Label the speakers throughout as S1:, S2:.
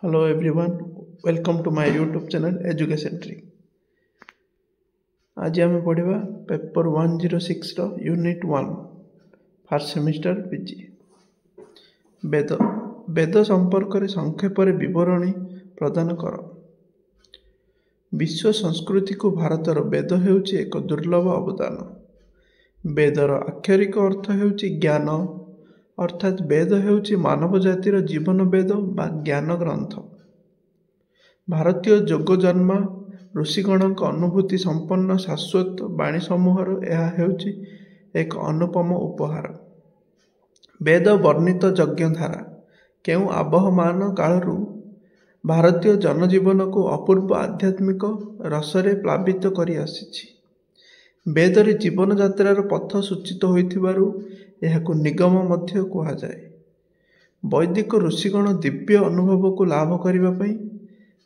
S1: Hello everyone, welcome to my YouTube channel Education Tree. आज आम पढ़ा पेपर 106 रो unit 1 first semester PG वेद वेद संपर्क रे संक्षेप रे विवरणी प्रदान कर। विश्व संस्कृति को भारतर वेद हेउची एक दुर्लभ अवदान। वेदर आक्षरिक अर्थ हेउची ज्ञान, अर्थात वेद हेउची मानव जातिर जीवन वेद बा ज्ञान ग्रंथ। भारतीय जोगजन्मा ऋषिगणक अनुभूति संपन्न शाश्वत वाणी समूहर यह हेउची एक अनुपम उपहार। वेद वर्णित यज्ञधारा केउ आबहमान कालरू भारतीय जनजीवन को अपूर्व आध्यात्मिक रसरे प्लावित करी आसीछि। वेदरे जीवन यात्रार पथ सूचित होइथिबारु एहाकु निगम मध्य कुहा जाए। वैदिक ऋषिगण दिव्य अनुभव को लाभ करिबा पई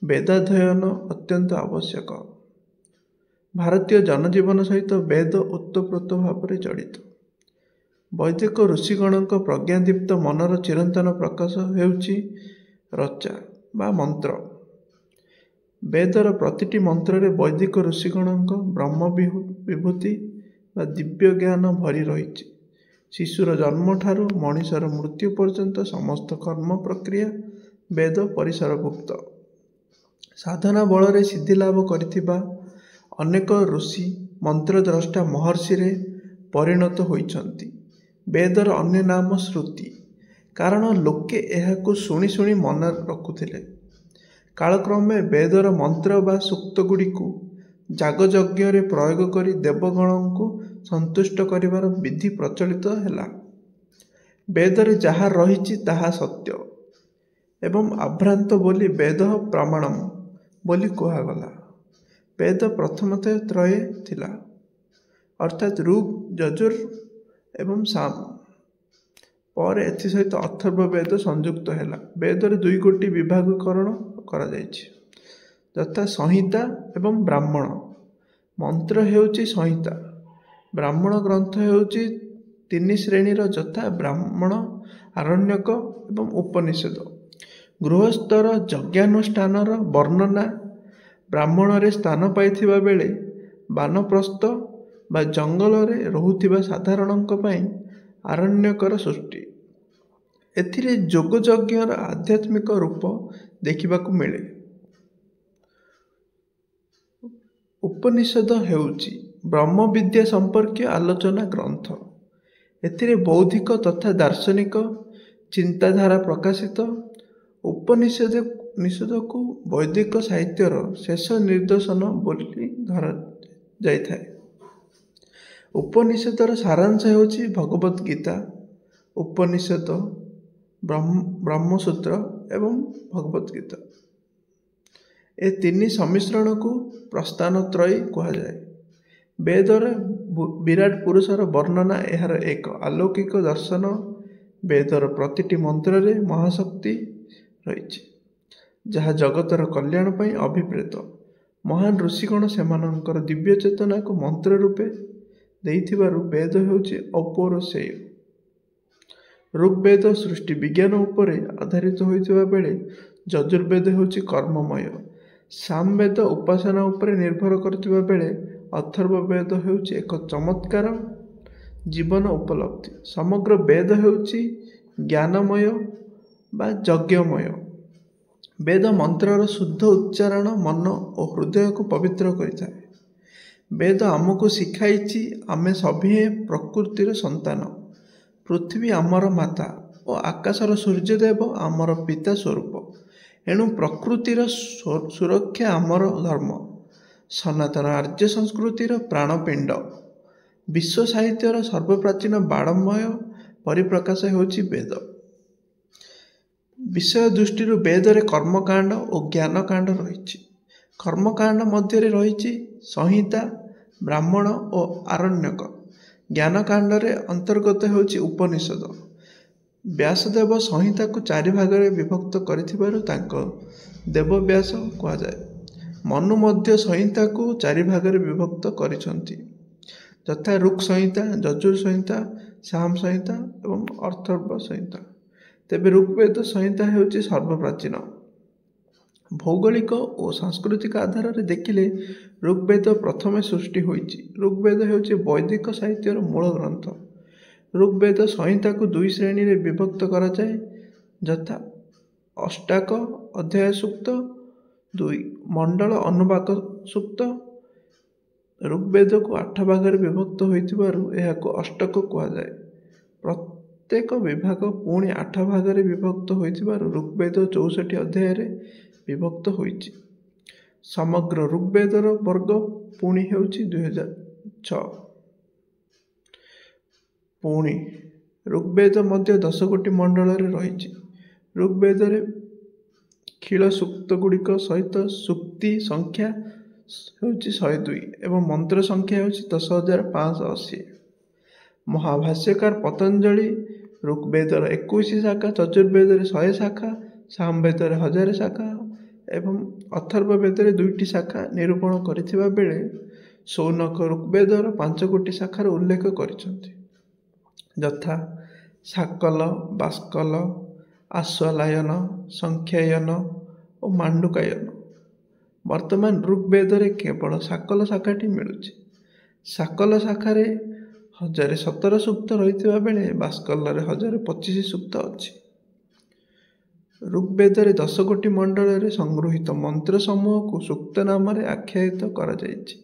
S1: वेदाध्ययन अत्यंत आवश्यक। भारतीय जनजीवन सहित वेद ओतप्रोत भाव में जड़ित। वैदिक ऋषिगणक प्रज्ञादीप्त मनर चिरंतन प्रकाश हेउची रचा बा मंत्र। वेदर प्रतिटी मंत्र रे वैदिक ऋषिगणक ब्रह्म विभूति बा दिव्य ज्ञान भरी रही। शिशुर जन्म ठारू मनीषर मृत्यु पर्यंत समस्त कर्म प्रक्रिया वेद परिसरभुक्त। साधना बल रे सिद्धि लाभ करिथिबा अनेक ऋषि मंत्रद्रष्टा महर्षि रे परिणत होइछन्ति। वेदर अन्य नाम श्रुति, कारण लोके एहाकु शुणी शुणी मन रखुथिले। कालक्रमे वेदर मंत्र बा सूक्त गुड़िकु जागयज्ञ रे प्रयोग करी देवगणों संतुष्ट करिवार विधि प्रचलित हैला। वेदरे जहा रहिछि ताहा सत्य एवं आभ्रांत बोली वेद प्रमाणम बोली कुहागला। वेद प्रथमतः त्रये थिला, अर्थात ऋग यजुर एवं साम। पर एथि सहित अथर्ववेद संयुक्त हैला। वेदर दुई गोटी विभागीकरण करा जायछि, यथा संहिता एवं ब्राह्मण। मंत्र हेउछि संहिता, ब्राह्मण ग्रंथ हेउछि तीन श्रेणीर, यथा ब्राह्मण, आरण्यक एवं उपनिषद। गृहस्थर यज्ञानुष्ठानर वर्णना ब्राह्मण रे स्थान पाइथिबा बेले वानप्रस्थ बा जंगल रे रहुथिबा साधारणक पई आरण्यकर सृष्टि। एथिरे योगयज्ञर आध्यात्मिक रूप देखिबाकू मिले। उपनिषद हेउछि ब्रह्म विद्या संपर्कीय आलोचना ग्रंथ। एथिरे बौद्धिक तथा दार्शनिक चिंताधारा प्रकाशित। उपनिषद को वैदिक साहित्यर शेष निदर्शन बोली धरा जाइथाए। उपनिषदर सारांश हेउछि भगवत गीता, उपनिषद, ब्रह्मसूत्र एवं भगवत गीता। ए तीन सम्मिश्रण को प्रस्थान त्रयी कहा जाए। वेदर विराट पुरुषर वर्णना एहार एक अलौकिक दर्शन। वेदर प्रतिटी मंत्र रे महाशक्ति रही, जहा जगतर कल्याण पई अभिप्रेत। महान ऋषिगण सेमानंकर दिव्य चेतना को मंत्र रूपे देइथिबारु वेद हेउछि अपौरुषेय। ऋग्वेद सृष्टि विज्ञान उपरे आधारित होइथिबा बेले यजुर्वेद हेउछि कर्ममय। सामवेद उपासना उपरे निर्भर करथिबा बेले अथर्ववेद हेउछि एक चमत्कार जीवन उपलब्धि। समग्र वेद हेउछि ज्ञानमय बा यज्ञमय। वेद मंत्रर शुद्ध उच्चारण मन और हृदय को पवित्र करिथाए। वेद आमको शिखाइछि आमे सभी प्रकृतिर संतान। पृथ्वी आमर माता और आकाशर सूर्यदेव आमर पिता स्वरूप। एणु प्रकृतिर सुरक्षा आमर धर्म। सनातन आर्य संस्कृतिर प्राणपिंड। विश्व साहित्यर सर्वप्राचीन बाणमय परिप्रकाश हेउछि वेद। विषय दृष्टि वेदरे कर्मकांड और ज्ञानकांड रही। कर्मकांड मध्य रही संहिता, ब्राह्मण और आरण्यक। ज्ञानकांड रे अंतर्गत हेउछि उपनिषद। व्यासदेव संहिता को चारि भागरे विभक्त करिथिबारु तांको देवव्यास कहा जाए। मनु मध्य संहिता को चारि भागरे विभक्त करिसंति, यथा ऋक् संहिता, यजुर संहिता, साम संहिता एवं अथर्व संहिता। तेबे ऋग्वेद संहिता हेउछि सर्वप्राचीन। ଭୌଗୋଳିକ ଓ ସାଂସ୍କୃତିକ ଆଧାରରେ ଦେଖିଲେ ଋଗ୍ବେଦ ପ୍ରଥମେ ସୃଷ୍ଟି ହୋଇଛି। ଋଗ୍ବେଦ ହେଉଛି ବୈଦିକ ସାହିତ୍ୟର ମୂଳ ଗ୍ରନ୍ଥ। ଋଗ୍ବେଦ ସଂହିତାକୁ ଦୁଇ ଶ୍ରେଣୀରେ ବିଭକ୍ତ କରାଯାଏ, ଯଥା ଅଷ୍ଟାକ ଅଧ୍ୟାୟ ସୂକ୍ତ, 2 ମଣ୍ଡଳ ଅନୁବାକ ସୂକ୍ତ। ଋଗ୍ବେଦକୁ 8 ଭାଗରେ ବିଭକ୍ତ ହୋଇଥିବାରୁ ଏହାକୁ ଅଷ୍ଟକ କୁହାଯାଏ। ପ୍ରତ୍ୟେକ ବିଭାଗ ପୁଣି 8 ଭାଗରେ ବିଭକ୍ତ ହୋଇଥିବାରୁ ଋଗ୍ବେଦ 64 ଅଧ୍ୟାୟରେ ବିଭକ୍ତ ହୋଇଛି। ସମଗ୍ର ଋଗ୍ବେଦର ବର୍ଗ ପୁଣି ହେଉଛି 2006। ପୁଣି ଋଗ୍ବେଦ ମଧ୍ୟ 10 ଗୋଟି ମଣ୍ଡଳରେ ରହିଛି। ଋଗ୍ବେଦରେ ଖିଳ ସୂକ୍ତଗୁଡ଼ିକ ସହିତ ସୂକ୍ତି ସଂଖ୍ୟା ହେଉଛି 102 ଏବଂ ମନ୍ତ୍ର ସଂଖ୍ୟା ହେଉଛି 10,580। ମହାଭାଷ୍ୟକାର ପତଞ୍ଜଳି ଋଗ୍ବେଦର 21 ଶାଖା, ଯଜୁର୍ବେଦରେ 100 ଶାଖା, ସାମବେଦରେ 1000 ଶାଖା ଏବଂ ଅଥର୍ବବେଦରେ 2ଟି ଶାଖା ନିରୂପଣ କରିଥିବା ବେଳେ ଶୌନକ ଋଗ୍ବେଦର 5 ଗୋଟି ଶାଖାର ଉଲ୍ଲେଖ କରିଛନ୍ତି, ଯଥା ସାକଲ, ବାଷ୍କଲ, ଆଶ୍ୱାଲାୟନ, ସଂଖ୍ୟାୟନ ଓ ମାଣ୍ଡୁକାୟନ। ବର୍ତ୍ତମାନ ଋଗ୍ବେଦରେ କେବଳ ସାକଲ ଶାଖାଟି ମିଳୁଛି। ସାକଲ ଶାଖାରେ 1017 ସୂକ୍ତ ରହିଥିବା ବେଳେ ବାଷ୍କଲରେ 1025 ସୂକ୍ତ ଅଛି। ଋଗ୍ବେଦରେ 10 ଗୋଟି ମଣ୍ଡଳରେ ସଂଗୃହୀତ ମନ୍ତ୍ର ସମୂହକୁ ସୂକ୍ତ ନାମରେ ଆଖ୍ୟାୟିତ କରାଯାଇଛି।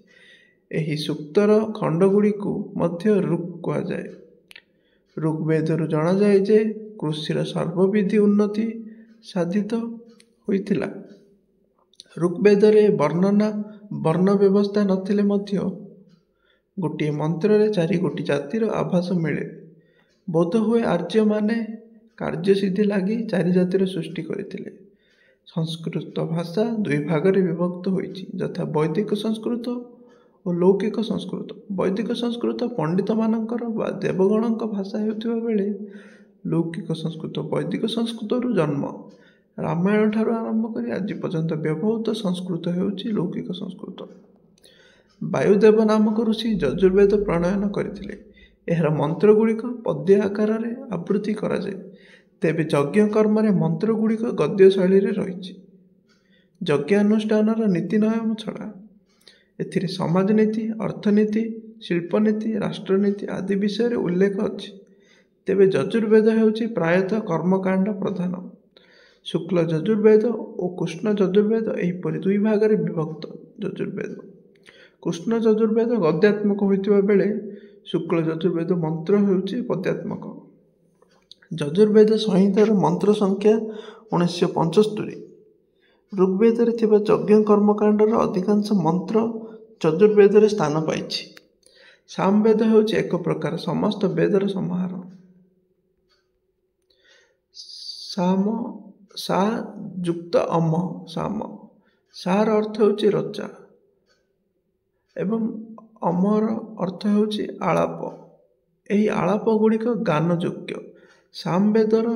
S1: ଏହି ସୂକ୍ତର ଖଣ୍ଡଗୁଡ଼ିକୁ ମଧ୍ୟ ଋକ୍ କୁହାଯାଏ। ଋଗ୍ବେଦରୁ ଜଣାଯାଏ ଯେ କୃଷିର ସର୍ବବିଧ ଉନ୍ନତି ସାଧିତ ହୋଇଥିଲା। ଋଗ୍ବେଦରେ ବର୍ଣ୍ଣ ବ୍ୟବସ୍ଥା ନଥିଲେ ମଧ୍ୟ ଗୋଟିଏ ମନ୍ତ୍ରରେ 4 ଗୋଟି ଜାତିର ଆଭାସ ମିଳେ। ବୋଧହୁଏ ଆର୍ଯ୍ୟମାନେ କାର୍ଯ୍ୟସିଦ୍ଧି ଲାଗି 4 ଜାତିର ସୃଷ୍ଟି କରିଥିଲେ। ସଂସ୍କୃତ ଭାଷା 2 ଭାଗରେ ବିଭକ୍ତ ହୋଇଛି, ଯଥା ବୈଦିକ ସଂସ୍କୃତ ଓ ଲୌକିକ ସଂସ୍କୃତ। ବୈଦିକ ସଂସ୍କୃତ ପଣ୍ଡିତମାନଙ୍କର ବା ଦେବଗଣଙ୍କ ଭାଷା ହେଉଥିବା ବେଳେ ଲୌକିକ ସଂସ୍କୃତ ବୈଦିକ ସଂସ୍କୃତରୁ ଜନ୍ମ। ରାମାୟଣ ଠାରୁ ଆରମ୍ଭ କରି ଆଜି ପର୍ଯ୍ୟନ୍ତ ବ୍ୟବହୃତ ସଂସ୍କୃତ ହେଉଛି ଲୌକିକ ସଂସ୍କୃତ। ବାୟୁଦେବ ନାମକ ଋଷି ଯଜୁର୍ବେଦ ପ୍ରଣୟନ କରିଥିଲେ। ଏହାର ମନ୍ତ୍ରଗୁଡ଼ିକ ପଦ୍ୟ ଆକାରରେ ଆବୃତ୍ତି କରାଯାଏ। ତେବେ ଯଜ୍ଞ କର୍ମରେ ମନ୍ତ୍ରଗୁଡ଼ିକ ଗଦ୍ୟ ଶୈଳୀରେ ରହିଛି। ଯଜ୍ଞାନୁଷ୍ଠାନର ନୀତି ନିୟମ ଛଡ଼ା ଏଥିରେ ସମାଜନୀତି, ଅର୍ଥନୀତି, ଶିଳ୍ପନୀତି, ରାଷ୍ଟ୍ରନୀତି ଆଦି ବିଷୟରେ ଉଲ୍ଲେଖ ଅଛି। ତେବେ ଯଜୁର୍ବେଦ ହେଉଛି ପ୍ରାୟତଃ କର୍ମକାଣ୍ଡ ପ୍ରଧାନ। ଶୁକ୍ଳ ଯଜୁର୍ବେଦ ଓ କୃଷ୍ଣ ଯଜୁର୍ବେଦ ଏହିପରି 2 ଭାଗରେ ବିଭକ୍ତ। ଯଜୁର୍ବେଦ କୃଷ୍ଣ ଯଜୁର୍ବେଦ ଗଦ୍ୟାତ୍ମକ ହୋଇଥିବା ବେଳେ ଶୁକ୍ଳ ଯଜୁର୍ବେଦ ମନ୍ତ୍ର ହେଉଛି ପଦ୍ୟାତ୍ମକ। ଯଜୁର୍ବେଦ ସଂହିତାର ମନ୍ତ୍ର ସଂଖ୍ୟା 1975। ଋଗ୍ବେଦରେ ଥିବା ଯଜ୍ଞ କର୍ମକାଣ୍ଡର ଅଧିକାଂଶ ମନ୍ତ୍ର ଯଜୁର୍ବେଦରେ ସ୍ଥାନ ପାଇଛି। ସାମବେଦ ହେଉଛି ଏକ ପ୍ରକାର ସମସ୍ତ ବେଦର ସମାହାର। ସା ଯୁକ୍ତ ଅମ ସାମ। ସାର ଅର୍ଥ ହେଉଛି ରଚା ଏବଂ ଅମର ଅର୍ଥ ହେଉଛି ଆଳାପ। ଏହି ଆଳାପ ଗୁଡ଼ିକ ଗାନ ଯୋଗ୍ୟ। ସାମବେଦର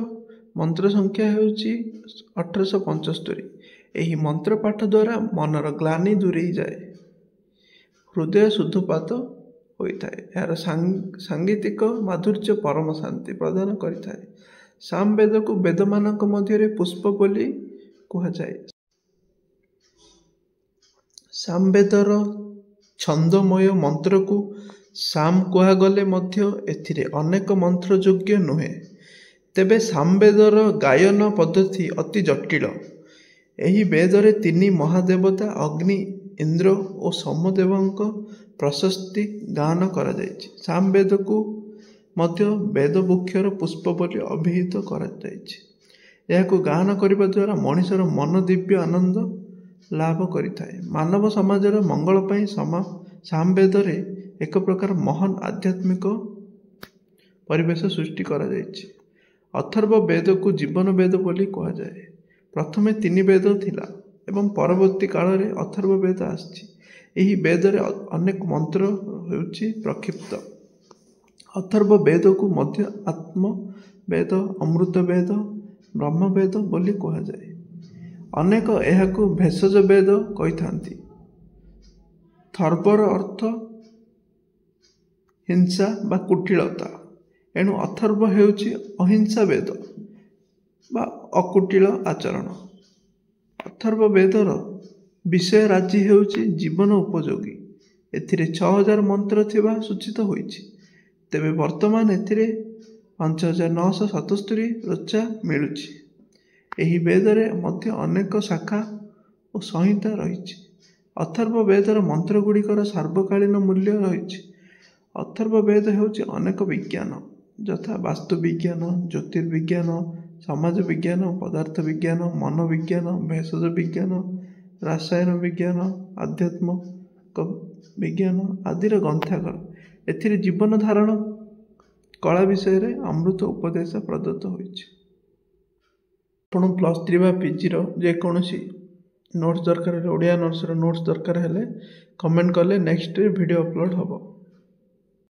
S1: ମନ୍ତ୍ର ସଂଖ୍ୟା ହେଉଛି 1875। ଏହି ମନ୍ତ୍ର ପାଠ ଦ୍ୱାରା ମନର ଗ୍ଲାନି ଦୂରେଇ ଯାଏ, ହୃଦୟ ଶୁଦ୍ଧପାତ ହୋଇଥାଏ। ଏହାର ସାଙ୍ଗୀତିକ ମାଧୁର୍ଯ୍ୟ ପରମ ଶାନ୍ତି ପ୍ରଦାନ କରିଥାଏ। ସାମବେଦକୁ ବେଦମାନଙ୍କ ମଧ୍ୟରେ ପୁଷ୍ପ ବୋଲି କୁହାଯାଏ। ସାମବେଦର ଛନ୍ଦମୟ ମନ୍ତ୍ରକୁ ସାମ କୁହାଗଲେ ମଧ୍ୟ ଏଥିରେ ଅନେକ ମନ୍ତ୍ର ଯୋଗ୍ୟ ନୁହେଁ। ତେବେ ସାମବେଦର ଗାୟନ ପଦ୍ଧତି ଅତି ଜଟିଳ। ଏହି ବେଦରେ 3 ମହାଦେବତା ଅଗ୍ନି, ଇନ୍ଦ୍ର ଓ ସୋମଦେବଙ୍କ ପ୍ରଶସ୍ତି ଗାନ କରାଯାଇଛି। ସାମବେଦକୁ ମଧ୍ୟ ବେଦବୃକ୍ଷର ପୁଷ୍ପ ବୋଲି ଅଭିହିତ କରାଯାଇଛି। ଏହାକୁ ଗାନ କରିବା ଦ୍ୱାରା ମଣିଷର ମନ ଦିବ୍ୟ ଆନନ୍ଦ ଲାଭ କରିଥାଏ। ମାନବ ସମାଜର ମଙ୍ଗଳ ପାଇଁ ସାମବେଦରେ ଏକ ପ୍ରକାର ମହାନ ଆଧ୍ୟାତ୍ମିକ ପରିବେଶ ସୃଷ୍ଟି କରାଯାଇଛି। ଅଥର୍ବ ବେଦକୁ ଜୀବନ ବେଦ ବୋଲି କୁହାଯାଏ। ପ୍ରଥମେ 3 ବେଦ ଥିଲା ଏବଂ ପରବର୍ତ୍ତୀ କାଳରେ ଅଥର୍ବ ବେଦ ଆସିଛି। ଏହି ବେଦରେ ଅନେକ ମନ୍ତ୍ର ହେଉଛି ପ୍ରକ୍ଷିପ୍ତ। ଅଥର୍ବ ବେଦକୁ ମଧ୍ୟ ଆତ୍ମବେଦ, ଅମୃତ ବେଦ, ବ୍ରହ୍ମବେଦ ବୋଲି କୁହାଯାଏ। ଅନେକ ଏହାକୁ ଭେଷଜ ବେଦ କହିଥାନ୍ତି। ଥର୍ବର ଅର୍ଥ ହିଂସା ବା କୁଟିଳତା, ଏଣୁ ଅଥର୍ବ ହେଉଛି ଅହିଂସା ବେଦ ବା ଅକୁଟିଳ ଆଚରଣ। ଅଥର୍ବବେଦର ବିଷୟ ରାଜି ହେଉଛି ଜୀବନ ଉପଯୋଗୀ। ଏଥିରେ 6000 ମନ୍ତ୍ର ଥିବା ସୂଚିତ ହୋଇଛି। ତେବେ ବର୍ତ୍ତମାନ ଏଥିରେ 5977 ଋଚା ମିଳୁଛି। ଏହି ବେଦରେ ମଧ୍ୟ ଅନେକ ଶାଖା ଓ ସଂହିତା ରହିଛି। ଅଥର୍ବବେଦର ମନ୍ତ୍ରଗୁଡ଼ିକର ସାର୍ବକାଳୀନ ମୂଲ୍ୟ ରହିଛି। ଅଥର୍ବବେଦ ହେଉଛି ଅନେକ ବିଜ୍ଞାନ ଯଥା ବାସ୍ତୁବିଜ୍ଞାନ, ଜ୍ୟୋତିର୍ବିଜ୍ଞାନ, ସମାଜ ବିଜ୍ଞାନ, ପଦାର୍ଥ ବିଜ୍ଞାନ, ମନୋବିଜ୍ଞାନ, ଭେଷଜ ବିଜ୍ଞାନ, ରାସାୟନ ବିଜ୍ଞାନ, ଆଧ୍ୟାତ୍ମିକ ବିଜ୍ଞାନ ଆଦିର ଗ୍ରନ୍ଥାଗାର। ଏଥିରେ ଜୀବନ ଧାରଣ କଳା ବିଷୟରେ ଅମୃତ ଉପଦେଶ ପ୍ରଦତ୍ତ ହୋଇଛି। ଆପଣ +3 ବା PGର ଯେକୌଣସି ନୋଟ୍ସ ଦରକାର ହେଲେ, ଓଡ଼ିଆ ନୋଟ୍ସର ନୋଟ୍ସ ଦରକାର ହେଲେ କମେଣ୍ଟ କଲେ ନେକ୍ସଟ ଭିଡ଼ିଓ ଅପଲୋଡ଼ ହେବ।